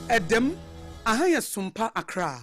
Edem ahaya sumpa akra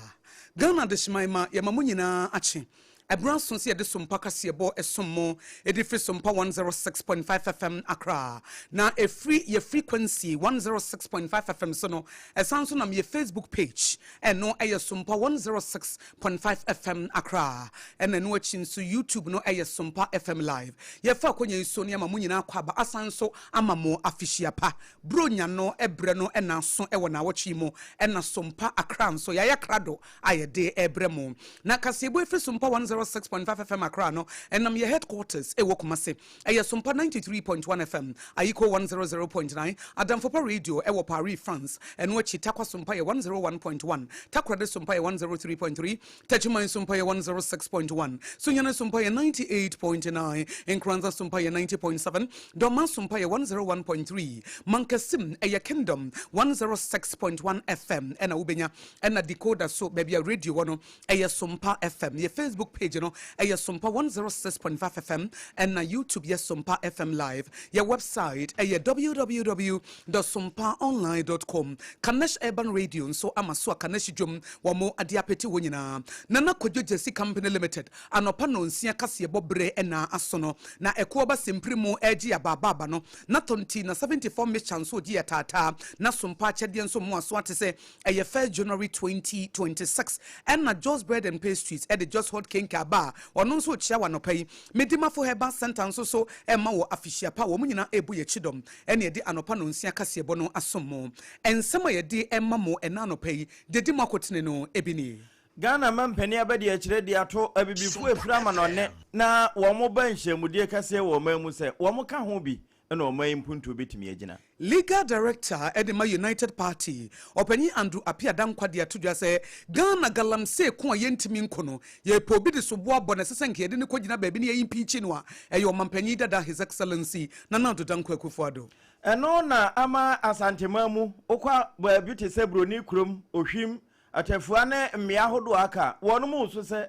Ghana de shmaima ya mamunyina achi Ebranson si de sumpa kasebo esommo edifri sumpa 106.5 FM Accra na a frequency 106.5 FM so no esanso na me Facebook page no sumpa 106.5 FM Accra and no achin so YouTube no sumpa FM live ye fa konya iso ne mamunyina kwaba asanso amamo afishia pa bronya no ebre no na so e wona wachi mu na sumpa Accra so ya krado ayede ebre mu na kasebo efri sumpa 106.5 FM Accra no and your headquarters Kumase Sumpa 93.1 FM Aiko 100.9 Adamfopa Radio Paris France and which Takwa Sumpa 101.1 Takrade Sumpa 103.3 Techiman Sumpa 106.1 Sunyana Sumpa 98.9 Nkranza Sumpa 90.7 Doma Sumpa 101.3 Mankasim Kingdom 106.1 FM and Ubenya and a decoder so baby a radio no Sumpa FM your Facebook page no Sumpa 106.5 FM and na YouTube Sumpa FM live your website www.sumpaonline.com Kanesh Urban Radio so amaswa Kanesh Jum wamo adiapeti wonyina nana kodjo Jesse Company Limited anopa no nsia kase bobre na asono na ekoba semprimo agi ababa no na tonti na 74 mission so di tata na Sumpa chede nso mo aso atese 1 January 2026 and na Joe's Bread and Pastries at the Just Hot King Kaba ono nso chia wanopai medima for heba center nso so ema wo afishia pa wo munyina ebu ye chidom ene de anopa no nsia kasebo no asomo ensema ye de ema mo ena anopai dedi makotene no ebini Ghana mampani abadi akire de ato abibifu eframa no ne na wo mo banhyiamudie kase wo mamu se wo mo ka ho bi na oman mpuntu betimi agina Legal Director Edema United Party Openi Andrew Apia Dankwadi atudwa se Ghana galamse ko yentimi nkono ye pobi de sobo abone sesenke ye de ne kogina baabi ne impeach no a eyo mampanyi dada His Excellency Nana Dankwa Akufo-Addo eno na ama asantemamu okwa baabi te se broni krom ohwim atafua ne mmea hodo aka wono mu so se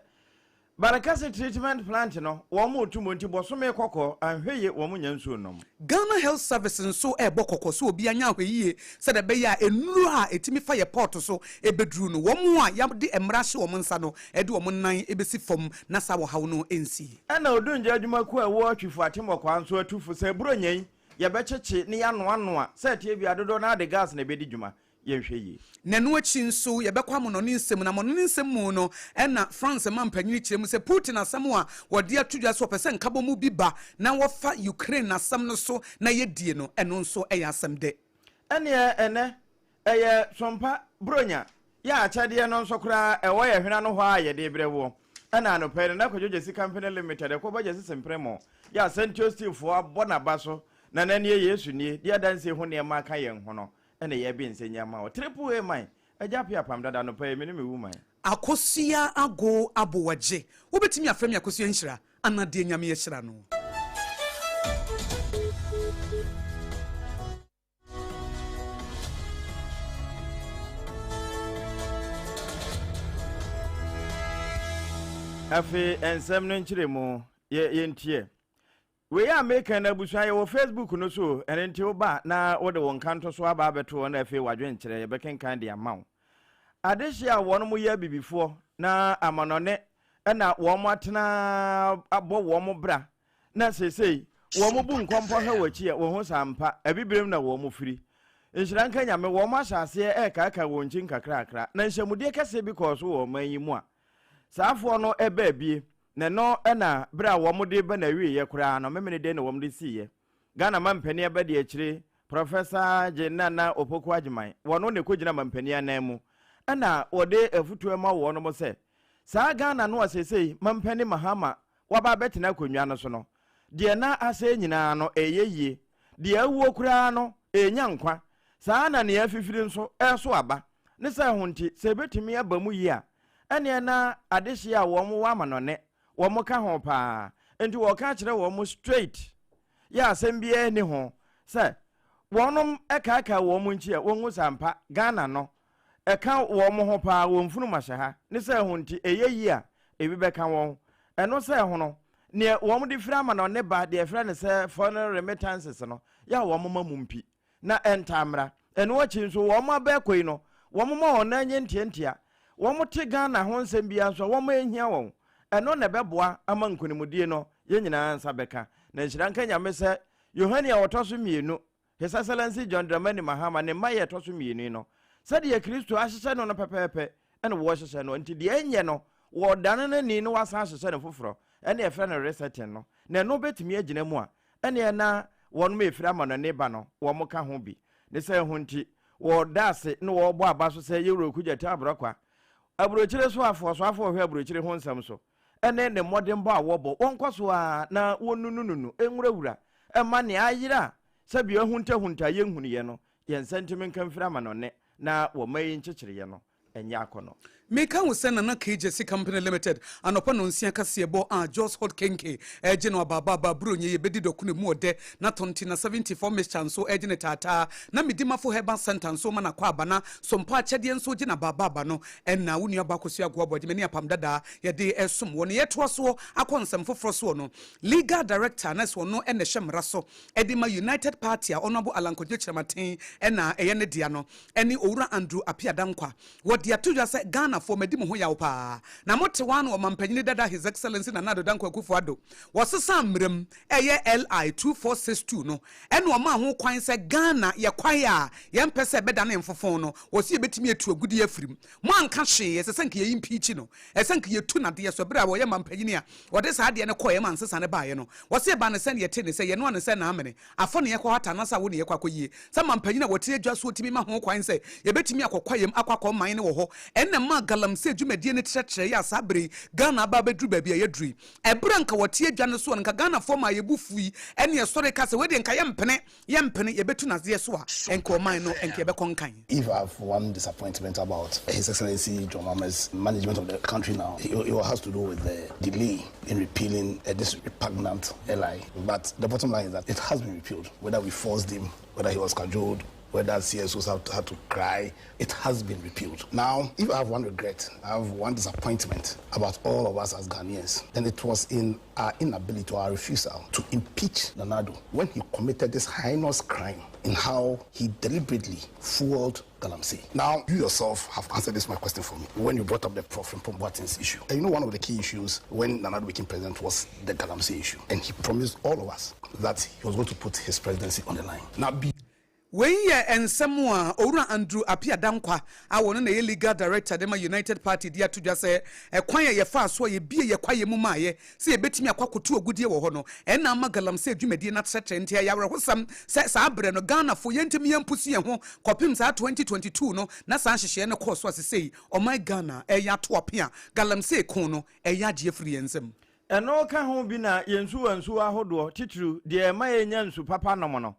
Barakasi treatment plant no womu tumonti bosome kokko anhweye womu nyansuo nom Ghana Health Services so kokko so obi anya hweye se de be ya enuru a etimi fa ye port so ebedru no womu a ya de emra hye womu nsa no ede womu nan ebesi fom na sa wo hawo no ensi ana odunje adwumaku a wo atwifu atemokwa anso atufu se bronyen ye becheche ne ya no a se tie bia dodo na de gas na bedi dwuma yenhweye nanu achi nso ye bekwa mo no nsem na mo no nsem mu no na France mampanyini kirem se Putin asem a wode atudwa so pese nkabo mu biba na wofa Ukraine asem no so na yedie no eno nso eya asem de ene eye sompa bronya ya achade no nso kura ewo ye hwena no ho a ye de brewo ana no pere na kodjo Jesse Company Limited ko ba Jesse sempremo ya Central Steel fo abona baso na nane Yesu nie dia danse ho ne ma ka yen ho no ene ye bi nsenya ma o triple man ABOAGYE apam dada no pa me ne mewu man AKOSUA ago ABOAGYE wobetimi afrem AKOSUA nhyira anade nyame ye hyira no afi ensem no nkyiremu ye ntie we ya make na busuaye wo Facebook no so ene ntie oba na wo de won kanto so aba beto na afi wadwe nkyire ye bekenkan de amaw adehia wono mo ya bibifo na amanone na wo mo atena abo wo mo bra na sesei wo mo bu nkompo ha wachi wo ho sampa abibrem na wo mo firi nhyiranka nyame wo mo ahyase kaka wo nchin kakrakra na nhyamude kase because wo manyi mu a saafo no eba bie na no na bra wo mo de ba na wie ye kura no memene de na wo mo de siye Ghana mampani abadi akire Professor Jenana Opoku Agyeman wono ne kogina mampani anamu ana wode afutu ma wo no mo se saa Ghana no asesei mampani mahama waba betena konwa no so no de na ase nyina no eyeye de awuo kura no enya nkwa saa na ne afifiri nso eso aba ne sa honti se betimi abamu yi a ene na adehia wo mo wa manone wo mo ka ho pa enti wo ka kire wo mo straight ya asembie ni ho se wonom eka wo mo nchi a wonwu sampa Ghana no eka wo mo ho pa wo mfunu mahyeha ne se honti eyeyi a ebi beka wo eno se ho no ne wo mo de fira manone ba de fira ne se foreign remittances no ya wo mo mamumpi na entamra eno wachi nso wo mo abekoi no wɔn ma wɔn nan ntiantia wɔn te Ghana ho nsɛm bia nso wɔn ehia wɔn ɛno na bɛboa ama nkonimdie no yɛn nyinaa nsa bɛka na nhyira nka nyame sɛ Yohane a wɔtɔ so mmienu His Excellency John Dramani Mahama ne mma yɛ tɔ so mmienu no sɛdeɛ Kristo ahyehyɛ no no pɛpɛɛpɛ ɛna wɔhyehyɛ no nti deɛ ɛnyɛ no wɔdane no ni no wasan ahyehyɛ no foforɔ ɛne ɛfrɛ no resetting no na ɛno bɛtumi agyina mu a ɛne ɛna wɔn ma efiri ama no ne ba no wɔn ka ho bi ne sɛ ho nti wɔda ase na wɔbɔ aba so sɛ yɛwuro kugyata abrɔkwa aburokyire so afɔ hwɛ aburokyire ho nsɛm so ɛne ne mmɔden bɔ a wɔbɔ wɔnkɔ so a na wɔnunununu enwurawura ɛma ne ayira sɛ bi ahunta yɛnhunu yɛ no yɛn sentiment kan fira ma no ne na wɔma yi nkyekyere yɛ no ɛnyɛ akɔ no Meka wo sɛ Nana KJC Company Limited anɔpa no nsia kaseɛ bɔ a Jos Hot Kenke ɛgye no ababa bro nye yɛbɛdi dɔko mu ɔdɛ na tonti na 74 mixture nso ɛgye ne taataa na medimafo Herbal Center nso ma na kɔ aba na sompa akyɛdeɛ nso gye na baba no ɛna wo nua ba AKOSUA ABOAGYE apam dadaa yɛde ɛsom wɔ ne yɛtoa so akɔ nsɛm foforɔ so no legal director na so no ɛna hyɛ mmara so ɛde ma United Party a ɔno abo Alankodwe Kyerematen ɛna ɛyɛ ne dia no ɛne owura Andrew Apiadankwa wɔde atodwa sɛ Ghana for medimu ho yawo pa na mote wan wo mampanyini dada His Excellency Nana Dankwa Akufo-Addo wɔsesa mmerem ɛyɛ LI 2462 no ɛne ɔma ho kwan sɛ Ghana yɛ kwae a yɛmpɛ sɛ bɛda ne mfofon no wɔsi yɛbɛtumi atu agudi afirim mo anka hwe ɛsɛ sɛ nka yɛ impeach no ɛsɛ nka yɛtu nadeɛ so bere a wɔyɛ mampanyini a wɔde saa deɛ ne kɔɛ ma nsesa ne baeɛ no wɔsi ba ne sɛ ne yɛte ne sɛ yɛno ne sɛ na amene afɔ ne yɛkɔ hata na sa wo ne yɛkɔ akɔyie sɛ mampanyini a wɔte adwa so timi ma ho kwan sɛ yɛbɛtumi akɔkɔyem akɔkɔ man ne wɔ hɔ ɛnna ma galamsey dwumadie ne kyerɛkyerɛ yɛ asabere Ghana ba bɛduru baabi a yɛduri ɛbere nka wɔte adwa ne so nka Ghana fɔ ma yɛbu fui ɛne ɛsɔre ka sɛ wɔde nka yɛmpene yɛbɛtu nadeɛ so a ɛnka ɔman no ɛnka yɛbɛkɔ nkan. If I have one disappointment about His Excellency John Mahama's management of the country now, it has to do with the delay in repealing this repugnant LI. But the bottom line is that it has been repealed, whether we forced him, whether he was cajoled, whether CSOs had to cry, it has been repealed. Now, if I have one regret, I have one disappointment about all of us as Ghanaians, then it was in our inability or our refusal to impeach Nanado when he committed this heinous crime in how he deliberately fooled Galamsey. Now, you yourself have answered this my question for me when you brought up the Prof. Boateng's issue. And you know, one of the key issues when Nanado became president was the Galamsey issue. And he promised all of us that he was going to put his presidency on the line. Now, Weye ensemu a owura Andrew Apiadankwa a wono na ye legal director de ma United Party dia to just say kwan ye fa so ye bie ye kwaye mu maaye se ye betimi akwakoto ogudie wo ho no na ma galamsey dwumadie na trɛtrɛ ntia yawre hosam se saa bre no Ghana fo yentimi yempusi ye ho kopim saa 2022 no na saa hyehye ne course asesei o my Ghana ya to apia galamsey kon no ya gye afiri yensem ɛno ka ho bi na yensu wansu ahodo titru de ma yenya nsu papa no mo no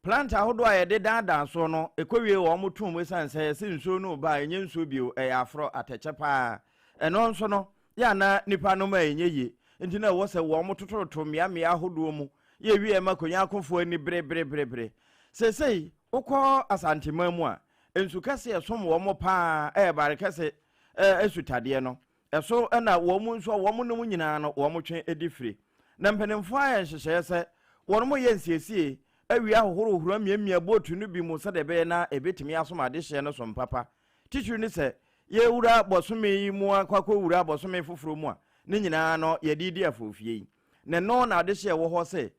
plant ahodo a yɛde daadaa so no ekowie wɔ mo tum wesan sɛ yɛse nsuo no ba enye nsuo bio afro atɛkyɛ paa ɛno nso no ya na nipa no ma enye ye nti na wɔ sɛ wɔ mo tototo mmea ahodo mu ye wie ma konya akofo ani bre sesei wokɔ asantema mu a ensu kase ɛsom wɔ mo paa bare kase esutade no ɛso na wɔ mo nso wɔ mo no nyinaa no wɔ mo twen edifire na mpanimfo a yɛhyehyɛ sɛ wɔn mo yɛ nsiesie awi ahohoro hura miamia botu no bi mu sɛ de bɛyɛ na ebetimi asoma de hye no som papa titiri ne sɛ ye wura bosome yi mu akwakɔ wura bosome foforo mu a ne nyinaa no ye didi afofie yi ne no na de hye wɔ hɔ sɛ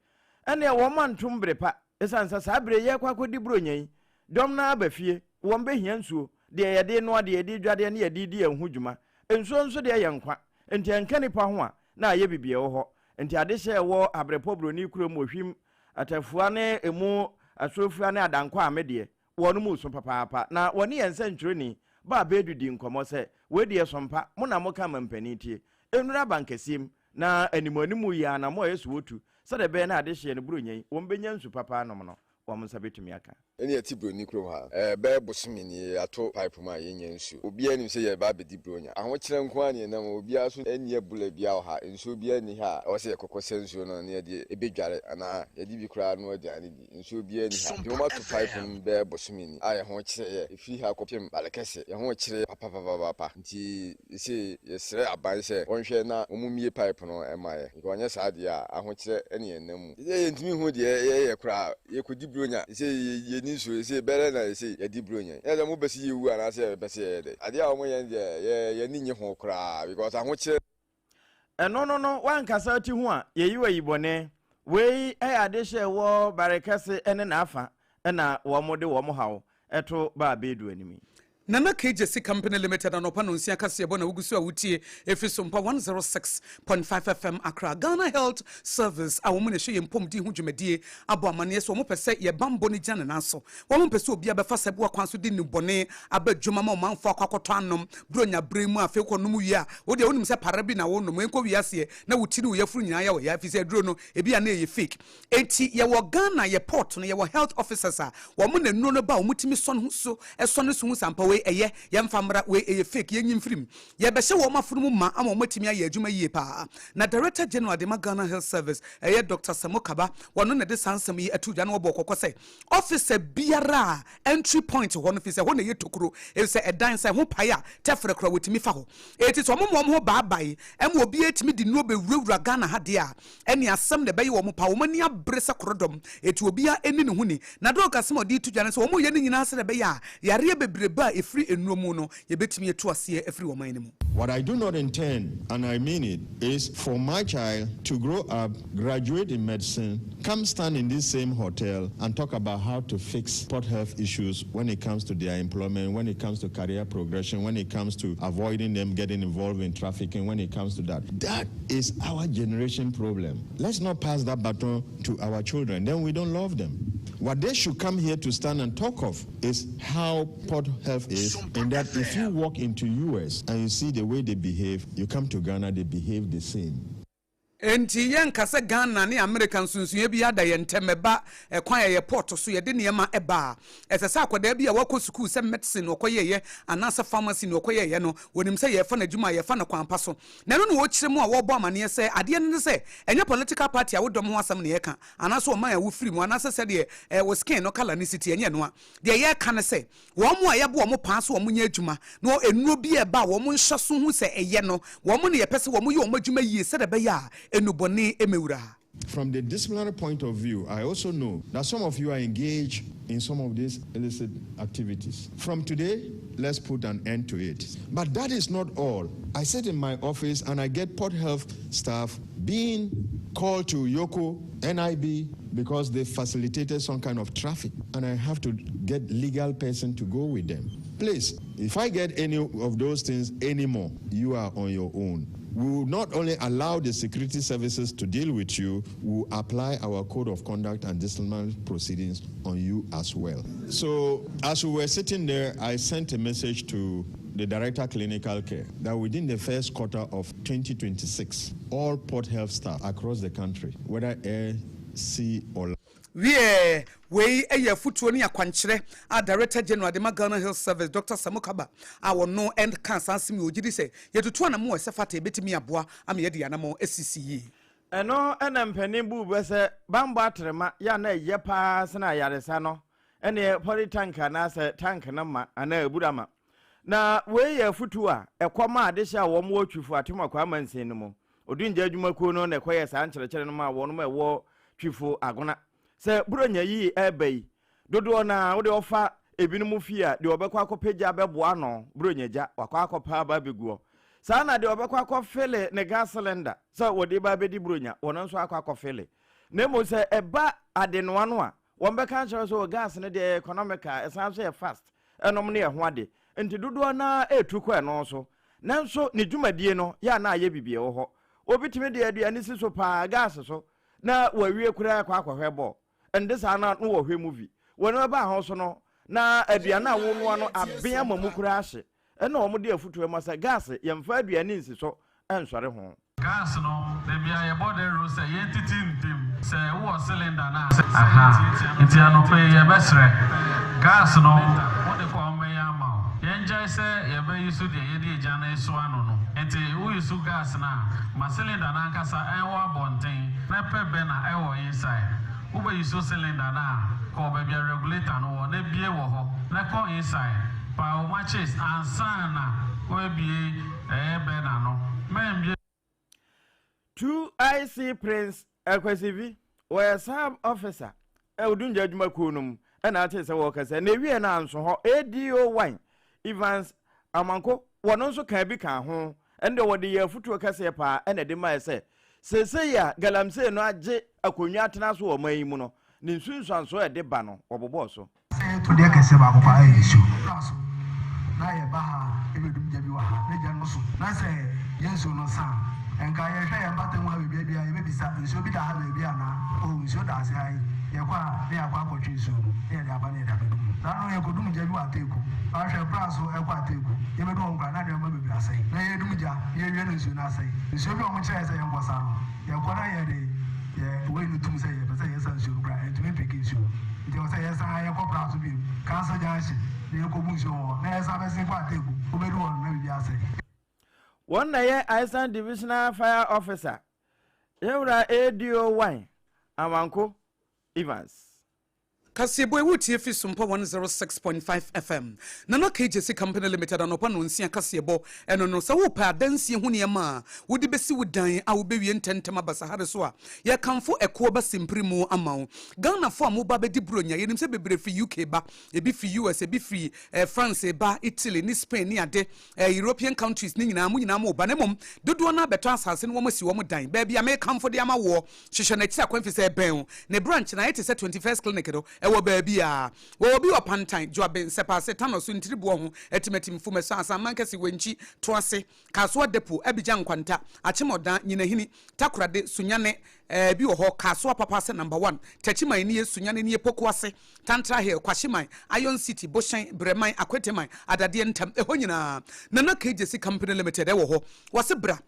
ɛne wɔ mantom brepa esan sɛ saa bre ye kwakɔ di bronyan dɔm na abafie wɔn behia nsuo de ye de no de ye di dwade ne ye didi anhu dwuma nsuo nso de ye nkwa enti anka nipa ho a na ye bibie wɔ hɔ enti ade hye wɔ abrepo broni kuro mu ohwim atafua ne emu asofua ne adankwa amede wɔn mu so papaapa na wɔne yɛnsa ntwerɛni ba bedudi nkɔmɔ sɛ wedi esompa mo na mo ka mampani tie enura bankasiem na animanimu ya na mo yesu wotu sɛ de bɛ na ade hye ne buronyi wɔn benya nsu papa nom no wɔn nsa betumi aka eni ati broni kuro ha bɛ bosimi ni ato pipe ma yenya nsu obi anim sɛ yɛ ba bedi bronya aho kyerɛ nko ani na obi aso eni ebula bia ha nsu obi ani ha o sɛ yɛkɔkɔ sɛ nsu no ne yɛde ebedware ana yɛde bi kura no ade ani di nsu obi ani ha de ma to pipe no bɛ bosimi ni ayɛ ho kyerɛ yɛ efi ha kɔpem balekɛse yɛ ho kyerɛ papa nti sɛ yɛsrɛ aban sɛ wɔnhwɛ na omumie pipe no ɛma yɛ wɔnyɛ saa de a aho kyerɛ ɛne yɛnam yɛ ntimi ho de yɛ kura yɛkɔdi bronya sɛ yɛni ni so say better na say ya di bronya ya da mo besi yewu ana say besi ye ade a mo ye ye ni nye ho kra because aho kire no wan kasa ti ho a ye yiwa yibone we ade hye wo barekase ene na afa na wo mo de wo mo hawo eto ba bedu animi Nana KJC Company Limited and Opan Unsia Kasiabona Ugusu Wutie Efisompa 106.5 FM Accra Ghana Health Service a woman she impom di hujumedie abo amane so mo pese ye bambo ni jana naso wo mo pese obi abefa sebo akwanso di ni bone abadwuma ma manfo akwakoto anom bronya bremu afeko num wi a wo de wonim se parabi na wo nom enko wiase na wutiri wo yafuru nyina ya wo ya fise duro no ebi ana ye fake enti ye wo Ghana ye port no ye wo health officers a wo mo na nuno no ba wo mutimi son so eso no so sampa eye yemfamra we eye fake yenyim film ye be hye wo mafuru ma ama matimi aye adwuma yie pa na director general de Ghana Health Service eye Dr. Samokaba wono ne de sansam yi atudwa na wo bokoko say officer biara entry point ho no fi say ho na ye tokuro e say edan say ho paya tefre kra wetimi fa ho eti so mo ho baabai em obi etimi di no be wura Ghana ha de a ene asem de be ye wo mo pa wo mani abrese korodom eti obi a eni ne huni na do kasem odi tudwa na so wo mo ye ne nyina se de be ya yare bebreba efri what I do not intend, and I mean it, is for my child to grow up, graduate in medicine, come stand in this same hotel and talk about how to fix port health issues when it comes to their employment, when it comes to career progression, when it comes to avoiding them getting involved in trafficking, when it comes to that. That is our generation problem. Let's not pass that baton to our children. Then we don't love them. What they should come here to stand and talk of is how port health is, and that if you walk into US and you see the way they behave, you come to Ghana, they behave the same. Enti yen kase Ghana ne American sunsun bi ada ye ntemeba kwan ye port so ye de niema eba esese akoda bi a wako school se medicine okoye ye anasa pharmacy no okoye ye no wonim se ye fa na djuma ye fa na kwan paso na no wo kire mu a wo bo amane se ade ne se enye political party a wo dom ho asam ne ye ka anasa o man ya wo free mu anasa se de wo skin no color ni city enye no a de ye ka ne se wo mo a ye bo mo pa so wo nya adjuma no enuo bi e ba wo mo nhya so hu se eye no wo mo ne ye pese wo mo ye wo adjuma yi se de be ya From the disciplinary point of view, I also know that some of you are engaged in some of these illicit activities. From today, let's put an end to it. But that is not all. I sit in my office and I get port health staff being called to Yoko, NIB, because they facilitated some kind of traffic, and I have to get legal person to go with them. Please, if I get any of those things anymore, you are on your own. We will not only allow the security services to deal with you, we will apply our code of conduct and disciplinary proceedings on you as well. So as we were sitting there, I sent a message to the Director of Clinical Care that within the first quarter of 2026, all port health staff across the country, whether air, sea or land, we a futuo ni akwankyere a Director General de Ghana Health Service Dr. Samokaba a wono end cancer asimi ogidi se yetutu na mo esefata ebetimi aboa am ye de anamo SCCE eno enampani bu bese bambo atrema ya na ye pa sena yaresa no ene pori tanka na se tank na ma ana ebudama na we ye futuo a ekoma adehye a wo mo otwifo atema kwa mansen no mo odunja adwuma ko no na ekoye sa nkyerechire no ma wo no ma wo twifo agona se buronya yi ebei dodo na wo de ofa ebinum fia de obekwa akopeja beboa no buronya ja wakwa akopa ba beguo sa na de obekwa akofele ne gas cylinder so wo de ba bedi buronya wono nso akwa akofele na mo se eba adenoa no a wo beka nkyere so gas ne de economical esan so e fast enom ne ho ade enti dodo na etukwa no so nanso ne dwumadie no ya na aye bibie wo ho obitime de aduane si so pa gas so na wawie kura akwa akohwebo ende sa na no wo hwe movie wono ba ho so no na aduane a wo no abia mamukura ahye ena omo de afutu ma sa gas yemfa aduane nsi so ensore ho gas no de bia ye body roll say ye titi ndim say wo cylinder na aha enti ano pe ye besre gas no wo de ko me ya ma ye nje say ye be yisu de ye de ja na eso ano no enti wo yisu gas na ma cylinder na nkasa enwo abonten na pe be na ewo inside wo be yisu cylinder na ko be bia regulator no wo na bie wo ho na ko inside pa o matches ansana wo bie be na no men 2IC Prince Ekwesivi was sub officer Eudunja Jumakunum and I tell workers and we announce ho ADO1 Evans Amanko one also can be home and the word year foot workers pa and a demise say ya galamse no aje akonya tena so o mayimuno ni nsunsuan so e de ba no obobo so to de kese ba ko pa yesu na ye ba ha ebedum jabi wa ha ne jan no so na se yesu no sa enka ye hwe ye batem ha bibia bia ye bebisa nso bi da ha bibia na o nso da se hai ye kwa ne akwa akotwe so ye de aba ne da bedum na no ye kodum jabi wa teku ba hwe braso e kwa teku ye bedu on kwa na de ma bibia sai na ye dum ja ye wie no nso na sai nso bi o mo kire se ye mbosa no ye kwa na ye de ye we no tum se ye be se ye san so bra e tumi peke so nti o se ye san ye kwa braso bi kansa janshi ye ko mu so na ye sa be se kwa teku o bedu on na bibia sai one na Iceland Divisional Fire Officer Yewra ADO1 Amanko Evans Kasiebo ewutie fi SOMPA 106.5 FM. Nano KJC Company Limited anopa no nsia Kasiebo eno no sa wo pa dansie hu ne ma wo de besi wudan a wo bewie ntentem abasa hare so a ye kanfo eko ba simprimu amawo. Ghana fo amoba be di bronya yenim se bebre fi UK ba ebi fi US ebi fi France ba Italy ni Spain ni ade European countries ni nyina mu nyina mo ba ne mom dodo na beto asase ne wo masi wo dan ba bia me kanfo de ama wo hwehwe na ti akwanfi se ben ne branch na yete se 21st clinic do ewo baabi a wo bi opantan joaben sepase tano so ntiribo ho etimetim fumeso asamanka wenchi toase kaso depo abigya nkwanta achemodan nyinahini takurade sunyane bi wo ho kaso papa se number 1 tachiman ni sunyane ni pokuase tantra hill kwashiman iron city boshan breman akweteman adade ntam eho nyina nana KJC Company Limited ewo ho wase bra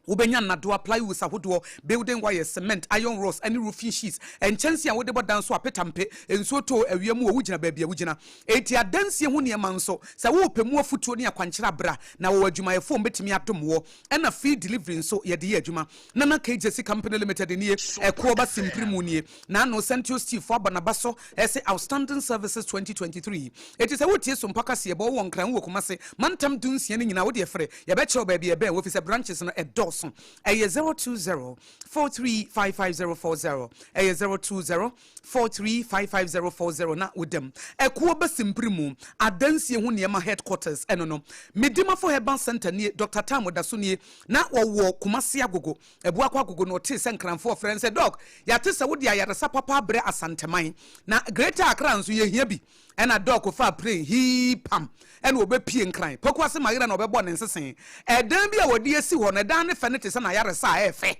Ubenya na do apply with sahodo building wire cement iron rods any roofing sheets and chance and whatever dance so apetampe and so to a wiemu wujina baby wujina eti adansie ho ne manso sa wo pemu afutuo ne akwankyera bra na wo adwuma efo betimi atom wo na free delivery so ye de adwuma nana KJC Company Limited ni eko ba simprimu ni na no Central Steve for Banabaso ese outstanding services 2023 eti sa wo tie so mpaka se bo wo nkran wo komase mantam dunsie ne nyina wo de frɛ ye be chew baby e be wo fi se branches no edo Aye 020-43554040 Aye 020-43554040 na udem ekuo besimprimu adansie hu niema headquarters eno no medima for herbal center ni Dr. Tamo Dasuni na wo Kumasi agogo ebu akwa agogo no te senkranfo friends dog ya te se wodi ayaresa papa bre asanteman na Greater Accra nso ye hia bi ena dog fa pray hi pam ena obepie nkran pokwase magera na obebo ne nsesen edan bi a wodi esi ho na dan ne fe ne te se na yaresa efe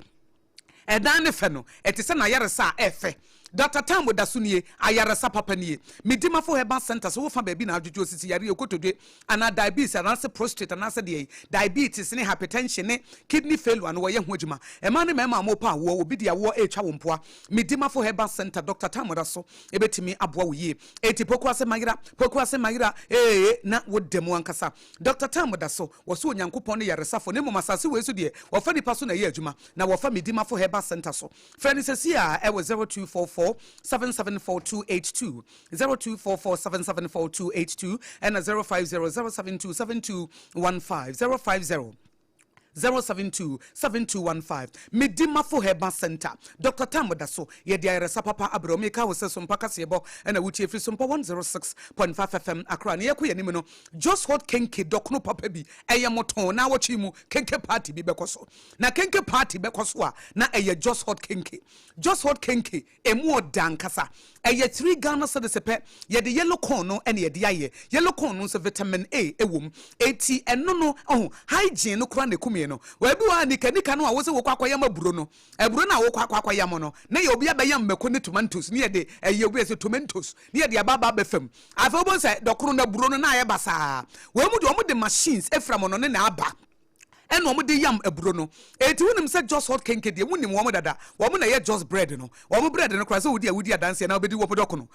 edan ne fe no ete se na yaresa efe Dr. Tambo Dasunie ayaresa papa nie medima for herbal center so wo fa ba bi na adwojo sisi yare ekotodwe ana diabetes ana se prostate ana se de diabetes ne hypertension ne kidney failure no ye ho adwuma e ma ne mema mo pa wo obi dia wo etwa wo mpoa medima for herbal center Dr. Tambo Daso ebetimi aboa wo ye eti pokwase magira na wo demo ankasa Dr. Tambo Daso wo so onyankopon ne yaresa fo ne mo masase we so de wo fa nipa so na ye adwuma na wo fa medima for herbal center so franisesi a e wo 0244 774282 0244774282 and 05007272215 050-72-7215 Medima for Herbal Center Dr. Tambo Daso ye dia resa papa abromeka wo se SOMPA kasebo na wutie fi SOMPA 106.5 FM Accra ne yakɔ yanim no just hot kenke dokno papa bi eye moton na wɔtwe mu kenke party bi bekoso na kenke party bekoso a na eye just hot kenke emu odankasa eye 3 Ghana so de sepe ye de yellow corn no ene ye de aye yellow corn no so vitamin A ewom eti eno no hygiene no kura ne kumie no we bi wa nika no a wo se wo kwakwa yam aburo no aburo na wo kwakwa yam no na ye obi abayam meko ne tomatoes ne ye de eye obi se tomatoes ne ye de ababa befam afa obo se dokoro na aburo no na ye basa we mu de machines efram no ne na aba eno mo de yam aburo no eti wonim se just hot kenke de wonim wo mo dada wo mo na ye just bread no wo mo bread no kra se wodi adanse na obedi wo dokono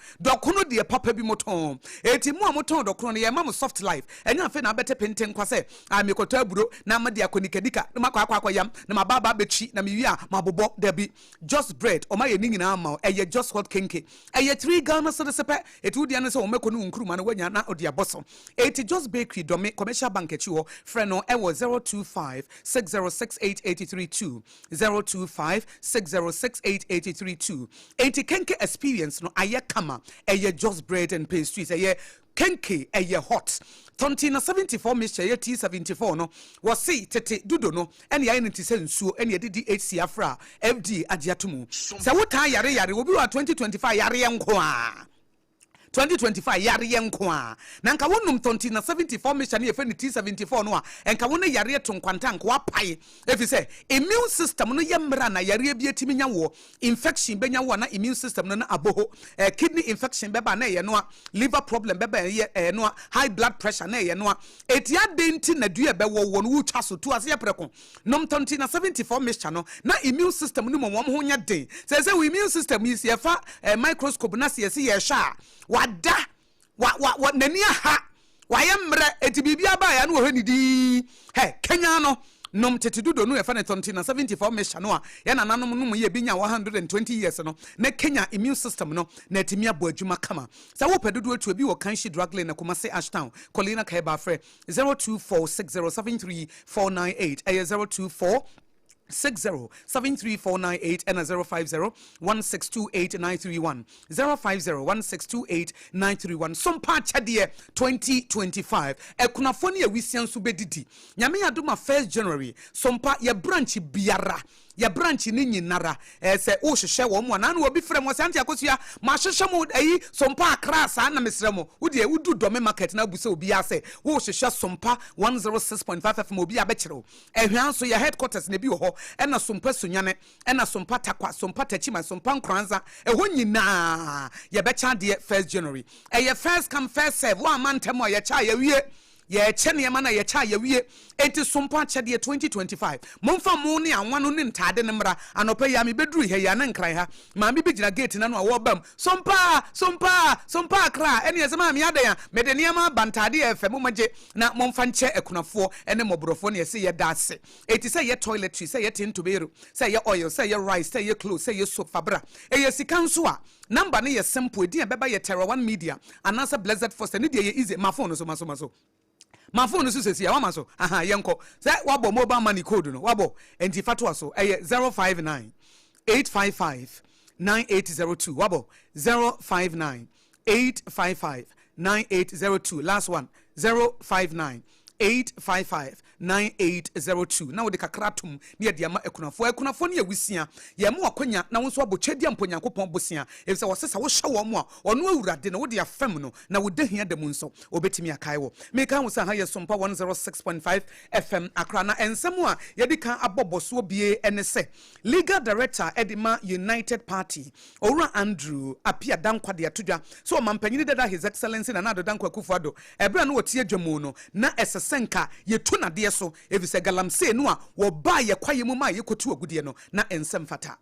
de papa bi moton eti mo amoton dokono ye ma mo soft life enya afa na bete penten kwa se amikoto aburo na ma de akonikadika na makwa yam na mababa bechi na mewi a mabobo de bi just bread o ma ye nyina ma eye just hot kenke eye 3 Ghana so de sepe eti wodi ane se wo meko no nkruma na wanya na odi aboso eti just bakery dome commercial bank echi ho frɛ no e wo 025 025-606-8832 025-606-8832 enti kenke experience no aye kama eye just bread and pastries aye kenke eye hot tontina 74 mixture ye T74 no wasi tete dudo no ene ya nti se nsuo ene yedidi HC afra FD agiatomu se wota yare obi wa 2025 yare enko a 2025 yare yenko a na nka wonum tonti na 74 mission na yefe ni T74 no a enka wona yare to nkwanta nka wapae efi se immune system no yemra na yare bi etimi nya wo infection benya wo na immune system no na aboho kidney infection beba na ye no a liver problem beba ye no a high blood pressure na ye no a etia denti na dua be wo no wutwa so to ase preko nom tonti na 74 mission no na immune system no mo ho nya den se we immune system is ye fa microscope na se ye sha wada wa nani ha wayemre eti bibia ba ya no ho ni di he Kenya no nom tetedudo no efa ne tonti na 74 mesha no a ya na nanom no ye binya 120 years no na Kenya immune system no na etimi aboadwuma kama sa wo pedudo atu bi wo kanshi drug lane na Kumasi Ashtown Colina Kaiba Fre 0246073498 024 60-73498 and 050-1628-931 050-1628-931 Sompa Chadie 2025 ekunafoni ewisian so bedidi nyame aduma 1st January Sompa ye branch biara ya branch ni nyinara se o hwehwe wo mo na na obi frem wo santi akosua ma hwehwe mo ayi Sompa Accra sa na mesrem mo wo de wudu dome market na busa obi ase wo hwehwe Sompa 106.5 FM obi abekere ehwan so ya headquarters na bi wo ho ena Sompa Sunyane ena Sompa Takwa Sompa Tachima Sompa Nkranza eho nyina ye becha de 1st January ye first come first serve one man temo ye cha ye wie ye chene ye mana ye cha ye wie enti Sompa Chade 2025 momfa mo ne anwano ne ntade ne mra anopa ya me beduru he ya ne nkran ha ma me bigina gate na no a wo bam Sompa Accra ene yesema me ade ya me de niam bantade efem magye na momfa nche ekunafo ene mobrofo ne yese ye dase enti se ye toiletry se ye tintobero se ye oil se ye rice se ye clothes se ye soap fabra ye sikanso a number ne ye simple di e beba ye Terra One Media anasa Blessed Force ne de ye easy ma phone so maso my phone is says ya wama so aha yenko say wabo mobile money code no wabo enti fatwa so 059 855 9802 wabo 059 855 9802 last one 059 855 9802 na wo de kakratum ne de ama ekunafo ne awusia ye mo akonya na wo so abotwadia mponyankopon bosia efisa wo sesa wo hye wo mo a ono awurade na wo de afam no na wo de hia de mu nso obetimi akai wo me kan wo sa ha ye Sompa 106.5 FM Accra na ensem a ye de kan aboboso bie ene se legal director Edima United Party Owura Andrew apia dankwa de atodwa so mampanyini dada his excellency na nado dankwa kufuado ebra no wotie dwamu no na esesenka ye tuna de so evise galamse no a wo ba ye kwaye mu ma ye kotu agudie no na ensem fata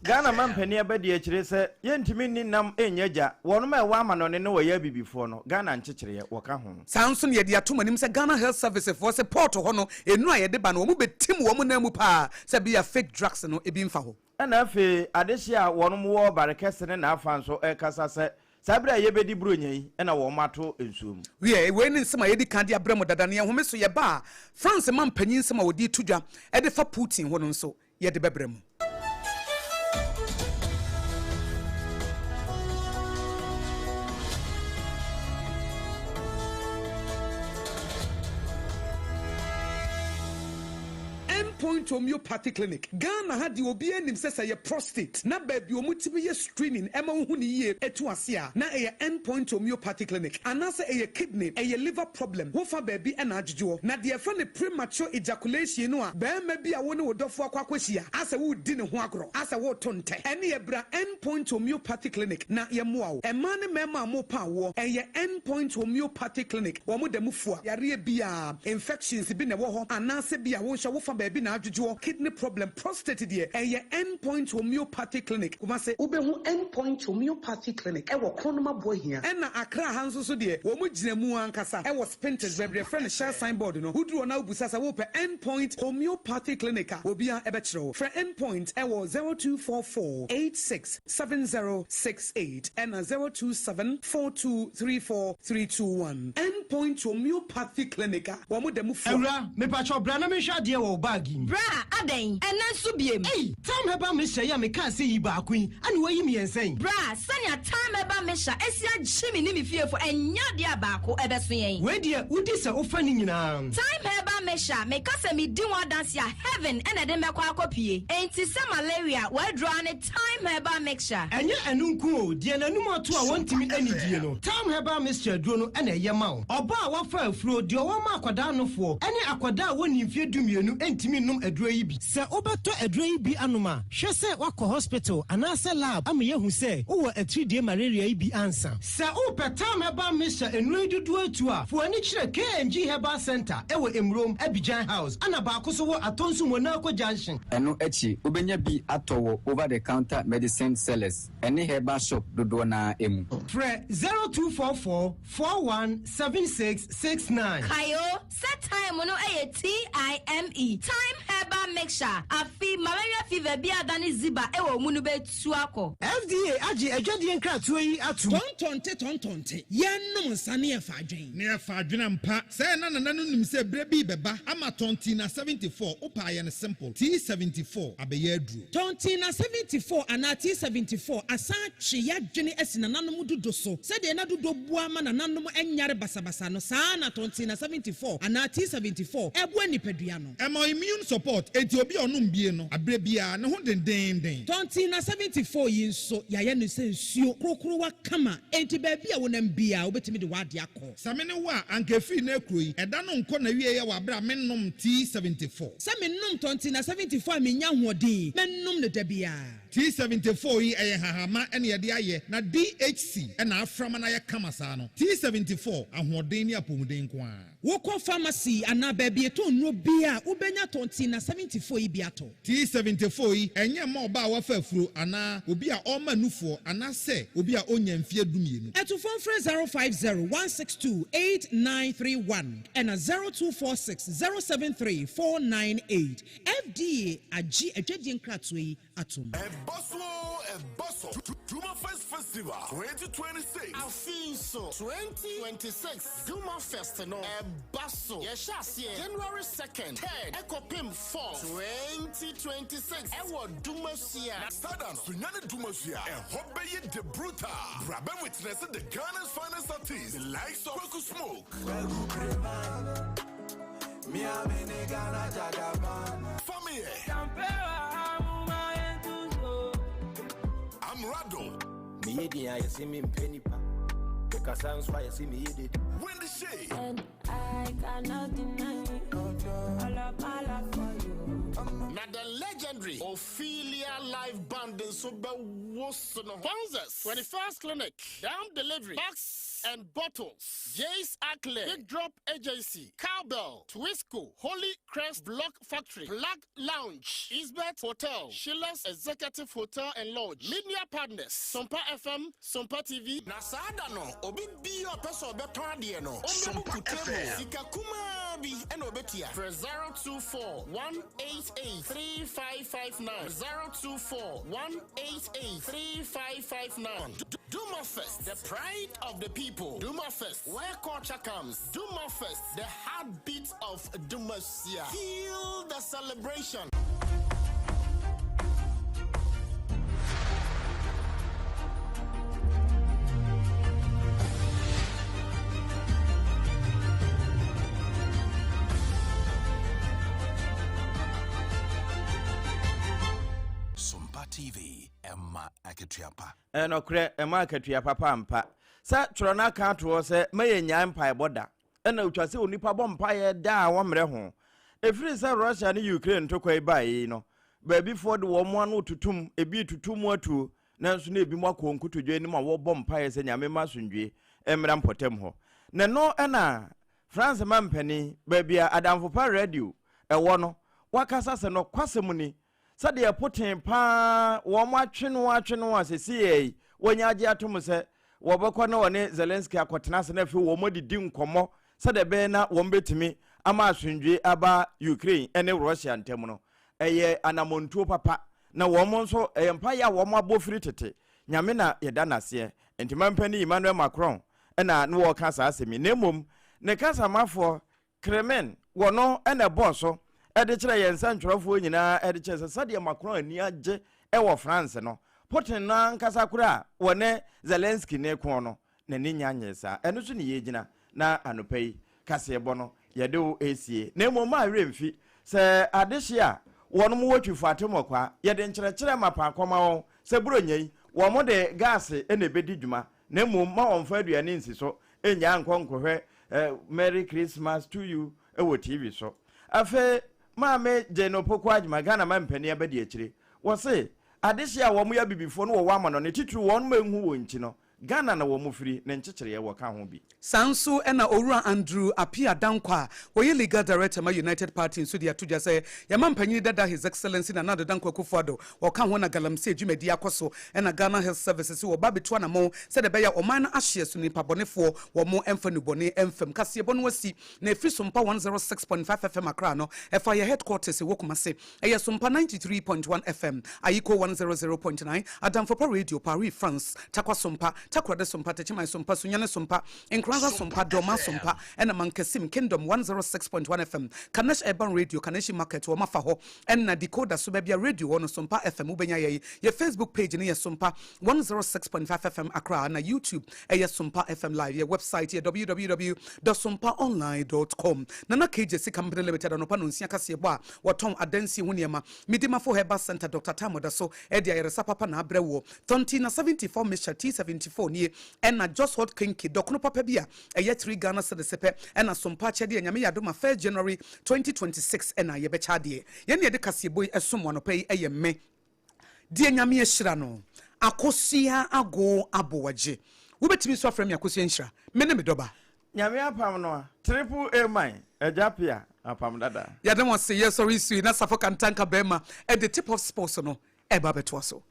Ghana mampani abadi akire se yentimi ninam enyaja wono ma ewa amanone ne wo ya bibifo no Ghana nchekire ye wo ka ho sanso ne de atomanim se Ghana Health Service for support ho no enu a ye de ba no wo mu betim wo mu na mu pa se bia fake drugs no ebi mfa ho ana afi adehia wono mu wo barekese ne na afanso ekasa se sabra ye bedi bronyai ena wo mato ensuom we ni nsema ye di kan dia bremo dada ne home so ye ba France man panyin nsema wodi tudwa e de fa Putin ho no nso ye de bebremu Point homeopathy clinic Ghana had the obi anim say ye prostate na baby omutibi ye screening ema hu ni ye etu ase a na ye endpoint homeopathy clinic anase ye kidney ye liver problem wo fa baby na ajejo na de fa ne premature ejaculation no a ba ma bi a wo ne wodofo akwakwahia ase wo di ne ho agro ase wo tonte ene ye bra endpoint homeopathy clinic na ye moa wo ema ne mema mo pa wo ye endpoint homeopathy clinic wo mo da mufua yare bia infections bi ne wo ho anase bia wo hwa wo fa baby na adwodwo kidney problem prostate de endpoint homeopathy clinic kuma se ubehu endpoint homeopathy clinic e wo kronoma bohia e na akra hanso so de wo mu gina mu ankasa e wo spintex bebre friend share signboard no huduro na ubusasa wo pe endpoint homeopathy clinic obia e be kire for endpoint e wo 0244 867068 and 0274234321 endpoint homeopathy clinic wo mu dem fu Ewra me pacho bra na me hwa de wo bag yi bra aden ena so biem time heba me hye ya me ka se yi ba akun ani wo yi me yensen bra sanya time heba me hya esi agye ni me fiefo enya de abako ebeso yen we de udi se ofa ni nyina time heba me hya me ka se me di one dance ya heaven ena de me kwa akopie enti se malaria we draw ne time heba mixture enye enunku o de nanum ato a wontimi ani die no time heba mixture duro no ena ye ma oba a wafa afuro de wo ma akwada nofo ene akwada woni mfie dumienu entimi num aduro yi bi se obeto aduro yi bi anoma hwe se wakọ hospital anase lab am ye hu se wo atridie malaria yi bi ansa se o petam heba mixture enu dudu atu a fo ani kire KNG Herbal Center ewo Emrom Abidjan House ana ba akoso wo atonsu Monaco Junction eno echi obenya bi atowo over the counter medicine sellers ene herbal shop dodo na emu Fre 0244 417669 kayo set time no TIME time herbal mixture afi malaria fever bi adani ziba ewo mu no betu akọ FDA agi adwade nkratoa yi atu tontonte yennom nsane e faadwen ne e faadwen mpa say na nim say bre bi beba ama tontina 74 opa ye ne simple T74 abeye aduru tontina 74 ana T74 asa twe yadwene esi nananom dodo so say de na dodo bua ma nananom enyare basabasa no saa na tontina 74 ana T74 ebu anipadua no emo immune support enti obi onum bie no abre bia ne ho den tontina 74 yi nso yaye no se nsuo krokro wa kama enti ba bia wonam bia obetimi de wade akọ samene wa ankefi na ekroyi eda no nko na wie ye wa bra mennom T74 samennom tontina 74 menya hoodin mennom ne da bia T74 yi eye hahama ene ye de aye na DHC ena aframa na ye kama saa no T74 ahoden ni apomuden kwa woko pharmacy ana baby to no bia ubenya tontina 74 yi biato T74 yi enye ma oba wa fafuro ana obi a oma nufo ana se obi a onya mfie dumienu eto phone 05016289931 and 0246073498 FDA agi adwadi nkratoe yi atom Eboso Duma Fest Festival 2026 Afinso 2026 Duma Fest no Eboso Yeshasie January 2nd 3rd Ekopim 4th 2026 Ewo Dumasia Stardom Sunyane Dumasia Ehobeye de Bruta Brabe witness the Ghana's finest artists the likes of Kwaku Smoke Family Rado. Me I see me penny pa. Because sounds why I see me did. Win the shade. And I cannot deny all of my love for you. Now the legendary Ophelia live band in Super Wosono. Sponsors 21st Clinic, down delivery, box and bottles. Jace Ackley, Big Drop Agency, Cowbell, Twisco, Holy Crest Block Factory, Black Lounge, Isbeth Hotel, Sheila's Executive Hotel and Lodge, Media Partners, Sompa FM, Sompa TV. Nasada no, obi bi o peso beto ade no. Sompa FM. Sikakuma bi and obetia. For 024-188-3559. 024-188-3559. Duma Fest, the pride of the people. Duma Fest, where culture comes. Duma Fest, the heartbeat of Dumasia. Feel the celebration. Sompa TV, Emma Aketiapa. Okre Emma Aketiapa pampa. Sa trona ka to se maye nyan pai boda. Ena utwase onipa bompa ye da wamre ho. Efiri sa Russia ni Ukraine to kwai bai no. Baby for the woman no tutum ebi tutum atu nanso na ebi mwako nkutudwe ni ma wo bompa ye se nyame masundwe emra mpotem ho. Ne no ena France mampani baby Adamfo pa radio ewo no wakasa se no kwasem ni sade ya poten pa wo mo atwe no asesi wonya age atom se wo bekọ na wone Zelensky akotena se na fi wo mo didi nkomo sade be na wo mbetimi ama asundwe aba Ukraine ene Russia ntem no eye anamontuo papa na wo mo nso mpa ya wo mo abofiri tete nyame na yeda nase entima mpani Emmanuel Macron ena no wo kasa asemi nemom ne kasa mafo Kremen wono ene bonso ede kire yensa ntwerofo nyina ede kire sade Macron ani age wo France no Putin na nkasa kura wone Zelensky ne ko no na ni nyanyesa eno so ne yegina na anopai kase ebo no yede wo esie na emoma awemfi se adehia wono mo watwifu atemokwa yede nkyerɛkyerɛ mapa akoma won se buronyei wo mo de gas ene bedi dwuma na emoma wonfa aduane nsi so enya nkonkohwe Merry Christmas to you ewo TV so afe maame Jeno Poko Adjuma Ghana mampani abedi akire wo se adehia wo mo ya bibifo no wo wa amano ne titru won ma enhu wo nchi no Ghana na wo mo firi ne nkyekere wo ka ho bi Sanso ena Owura Andrew Apia Dankwa wo legal director ma United Party nso dia toja say ya mampanyi dada His Excellency na Nado Dankwa Kufuado wo ka ho na galamse adwumadi akoso ena Ghana Health Services wo ba beto na mo se de be ya oman na ahye so ni pabonefo wo mo emfa nubone emfam kase bono wasi na efi Sompa 106.5 FM Accra no efa ya headquarters wo kumase eya Sompa 93.1 FM Ayiko 100.9 Adamfopa Radio Paris France Takwa Sompa Takwa de Sompa Techima Sompa Sunyane Sompa Enkranza Sompa Doma Sompa ena Mankesim Kingdom 106.1 FM Kanesh Urban Radio Kaneshi Market wo mafa ho ena decoder so bebia radio wono Sompa FM ubenya ye Facebook page ni ye Sompa 106.5 FM Accra na YouTube ye Sompa FM live ye website ye www.sompaonline.com Nana KJC Company Limited anopa no nsia kase bo a woton adansi ho niema midima fo Herbal Center Dr. Tamoda so edia yeresa papa na abrewo Tontina 74 Misha T74 nie ena Just Hot Kinky Dokno papa bia eye 3 Ghana sedesepe ena Sompa chede nyame yadoma 1 January 2026 ena ye becha de ye ne de kase boy esom wano pay eye me die nyame ehira no AKOSUA ABOAGYE wobetimi so afrem AKOSUA nhira me ne me doba nyame apam no triple A mine ejapia apam dada ya dem was say yes sorry sui na safo kan tanka bema at the tip of sports no eba beto so